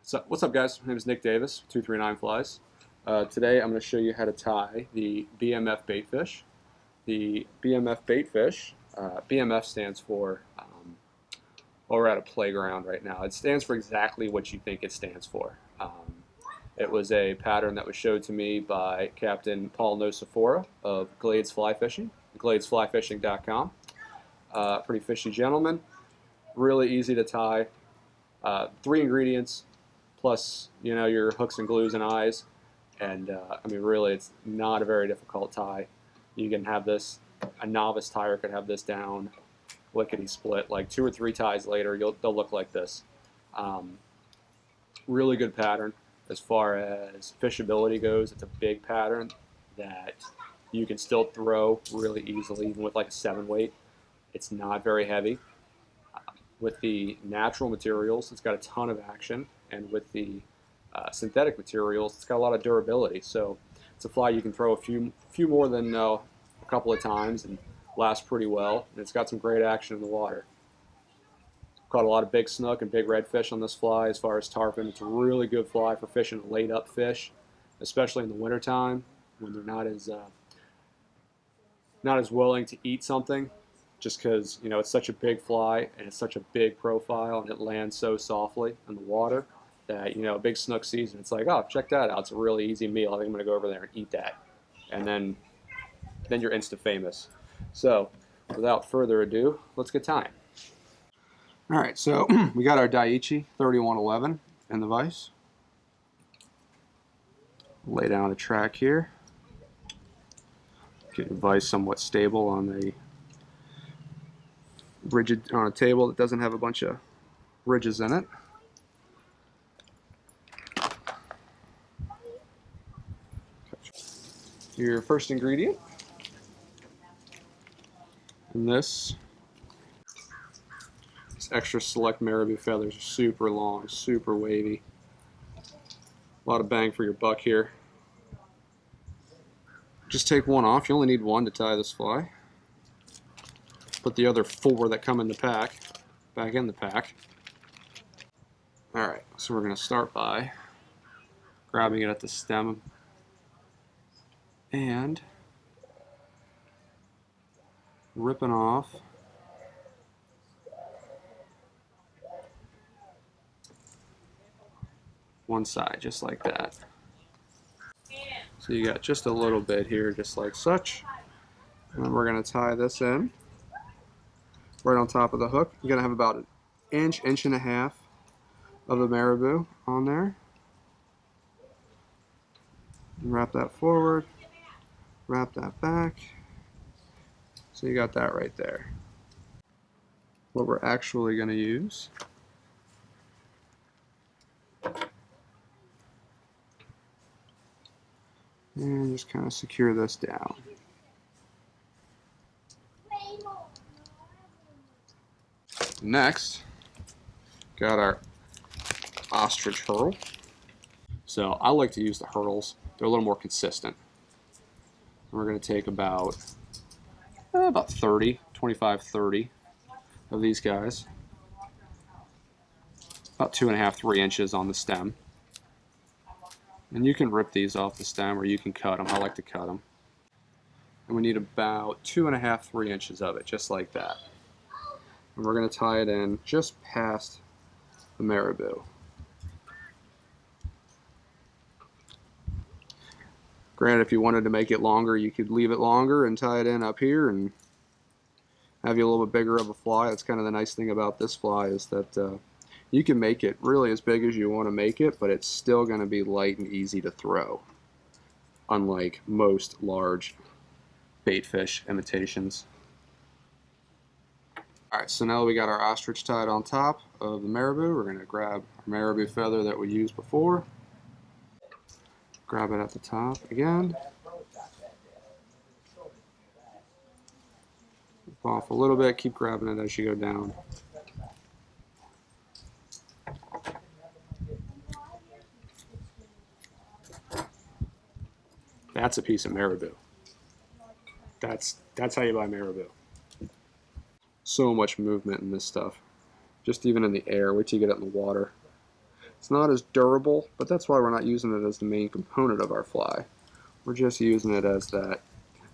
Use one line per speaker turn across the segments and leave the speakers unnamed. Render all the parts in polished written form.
So, what's up, guys? My name is Nick Davis, 239Flies. Today I'm going to show you how to tie the BMF baitfish. The BMF baitfish, BMF stands for, well, we're at a playground right now. It stands for exactly what you think it stands for. It was a pattern that was showed to me by Captain Paul Nocifora of Glades Fly Fishing, gladesflyfishing.com. Pretty fishy gentleman, really easy to tie. 3 ingredients, plus your hooks and glues and eyes, and I mean, really, it's not a very difficult tie. You can have this, a novice tyer could have this down lickety split. Like 2 or 3 ties later, they'll look like this. Really good pattern as far as fishability goes. It's a big pattern that you can still throw really easily, even with like a 7 weight. It's not very heavy. With the natural materials, it's got a ton of action, and with the synthetic materials, it's got a lot of durability. So it's a fly you can throw a few more than a couple of times and last pretty well. And it's got some great action in the water. Caught a lot of big snook and big redfish on this fly. As far as tarpon, it's a really good fly for fishing laid up fish, especially in the wintertime when they're not as willing to eat something. Just because it's such a big fly and it's such a big profile and it lands so softly in the water that big snook season, it's like, oh, check that out, it's a really easy meal, I think I'm going to go over there and eat that, and then you're insta famous. So without further ado, let's get tying. Alright, so we got our Daiichi 3111 in the vise. Lay down the track here, get the vise somewhat stable on the rigid, on a table that doesn't have a bunch of ridges in it. Your first ingredient, and this extra select Marabou feathers are super long, super wavy. A lot of bang for your buck here. Just take one off. You only need one to tie this fly. Put the other 4 that come in the pack back in the pack. Alright, so we're going to start by grabbing it at the stem and ripping off one side, just like that. So you got just a little bit here, just like such. And then we're going to tie this in right on top of the hook. You're going to have about an inch and a half of the Marabou on there. And wrap that forward, wrap that back. So you got that right there. What we're actually going to use and just kind of secure this down. Next, got our Ostrich Herl. So I like to use the Herls. They're a little more consistent. And we're going to take about 30, 25, 30 of these guys. About 2.5, 3 inches on the stem. And you can rip these off the stem or you can cut them. I like to cut them. And we need about 2.5, 3 inches of it, just like that. And we're going to tie it in just past the Marabou. Granted, if you wanted to make it longer, you could leave it longer and tie it in up here and have you a little bit bigger of a fly. That's kind of the nice thing about this fly, is that you can make it really as big as you want to make it, but it's still going to be light and easy to throw, unlike most large baitfish imitations. Alright, so now we got our ostrich tied on top of the Marabou. We're going to grab our Marabou feather that we used before. Grab it at the top again. Rip off a little bit, keep grabbing it as you go down. That's a piece of Marabou. That's how you buy Marabou. So much movement in this stuff. Just even in the air. Wait till you get it in the water. It's not as durable, but that's why we're not using it as the main component of our fly. We're just using it as that,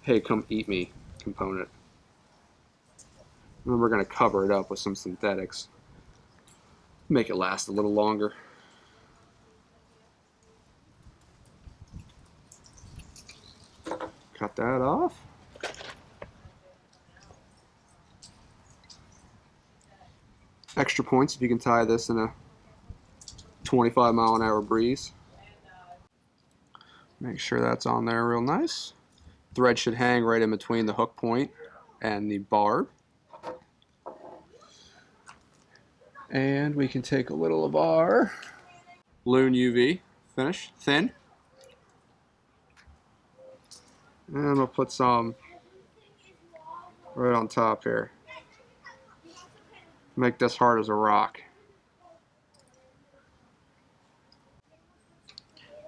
hey, come eat me component. And then we're going to cover it up with some synthetics. Make it last a little longer. Cut that off. Extra points if you can tie this in a 25-mile-an-hour breeze. Make sure that's on there real nice. Thread should hang right in between the hook point and the barb. And we can take a little of our Loon UV finish, thin. And we'll put some right on top here. Make this hard as a rock.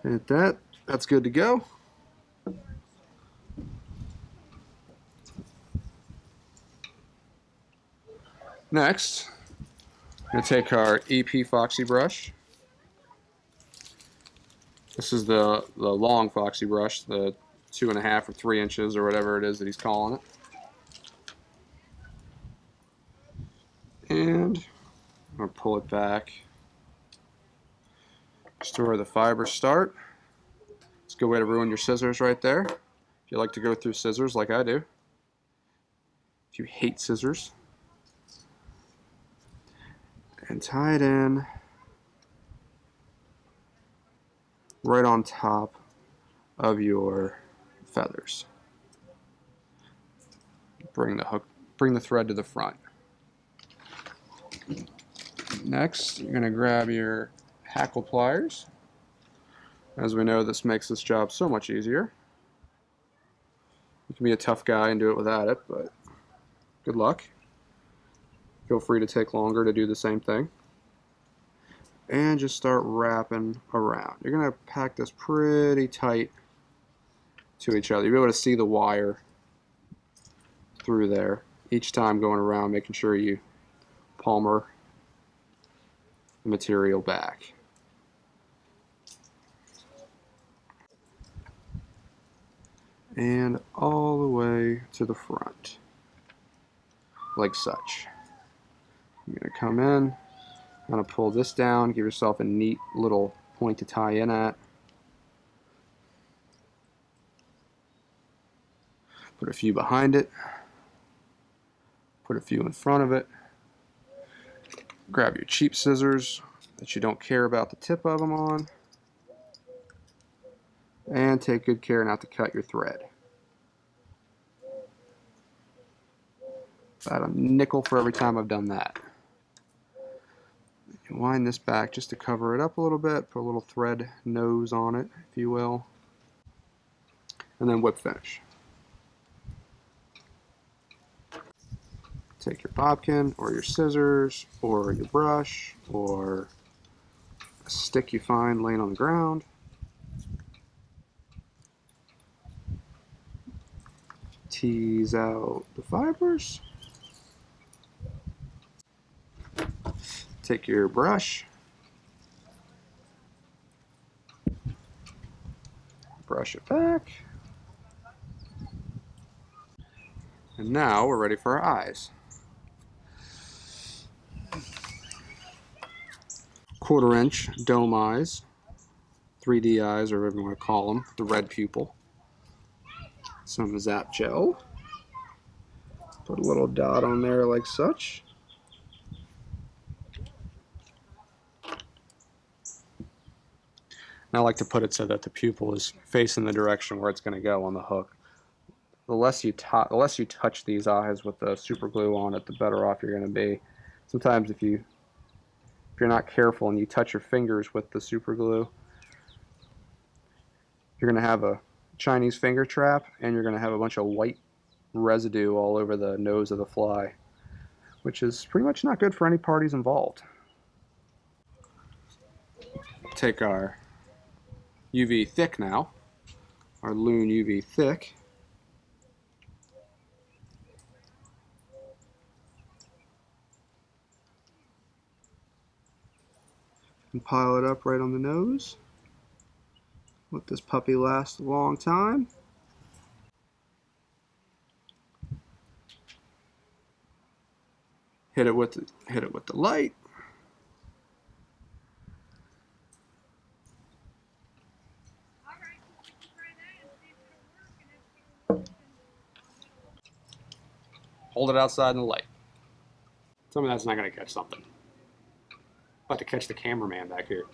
And at that's good to go. Next, I'm going to take our EP Foxy Brush. This is the long Foxy Brush, the 2.5 or 3 inches or whatever it is that he's calling it. And I'm going to pull it back just to where the fibers start. It's a good way to ruin your scissors right there. If you like to go through scissors like I do. If you hate scissors. And tie it in right on top of your feathers. Bring the thread to the front. Next, you're going to grab your hackle pliers. As we know, this makes this job so much easier. You can be a tough guy and do it without it, but good luck. Feel free to take longer to do the same thing. And just start wrapping around. You're going to pack this pretty tight to each other. You'll be able to see the wire through there each time going around, making sure you palmer the material back. And all the way to the front, like such. I'm going to come in, I'm going to pull this down, give yourself a neat little point to tie in at. Put a few behind it, put a few in front of it. Grab your cheap scissors that you don't care about the tip of them on, and take good care not to cut your thread. About a nickel for every time I've done that. You can wind this back just to cover it up a little bit, put a little thread nose on it, if you will, and then whip finish. Take your bobbin or your scissors or your brush or a stick you find laying on the ground. Tease out the fibers. Take your brush, brush it back, and now we're ready for our eyes. 1/4 inch dome eyes, 3D eyes, or whatever you want to call them, the red pupil. Some Zap Gel. Put a little dot on there like such. And I like to put it so that the pupil is facing the direction where it's going to go on the hook. The less you touch these eyes with the super glue on it, the better off you're going to be. Sometimes if you're not careful and you touch your fingers with the super glue, you're going to have a Chinese finger trap, and you're going to have a bunch of white residue all over the nose of the fly, which is pretty much not good for any parties involved. Take our UV thick now, our Loon UV thick. and pile it up right on the nose. Let this puppy last a long time. Hit it with the light. Hold it outside in the light. Tell me that's not going to catch something. About to catch the cameraman back here.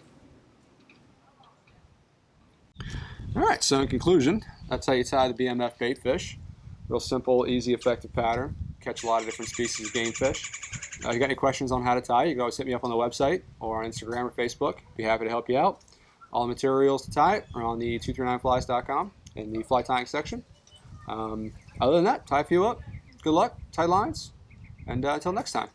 Alright, so in conclusion, that's how you tie the BMF bait fish. Real simple, easy, effective pattern. Catch a lot of different species of game fish. If you got any questions on how to tie, you can always hit me up on the website or on Instagram or Facebook. Be happy to help you out. All the materials to tie it are on the 239Flies.com in the fly tying section. Other than that, tie a few up. Good luck, tie lines, and until next time.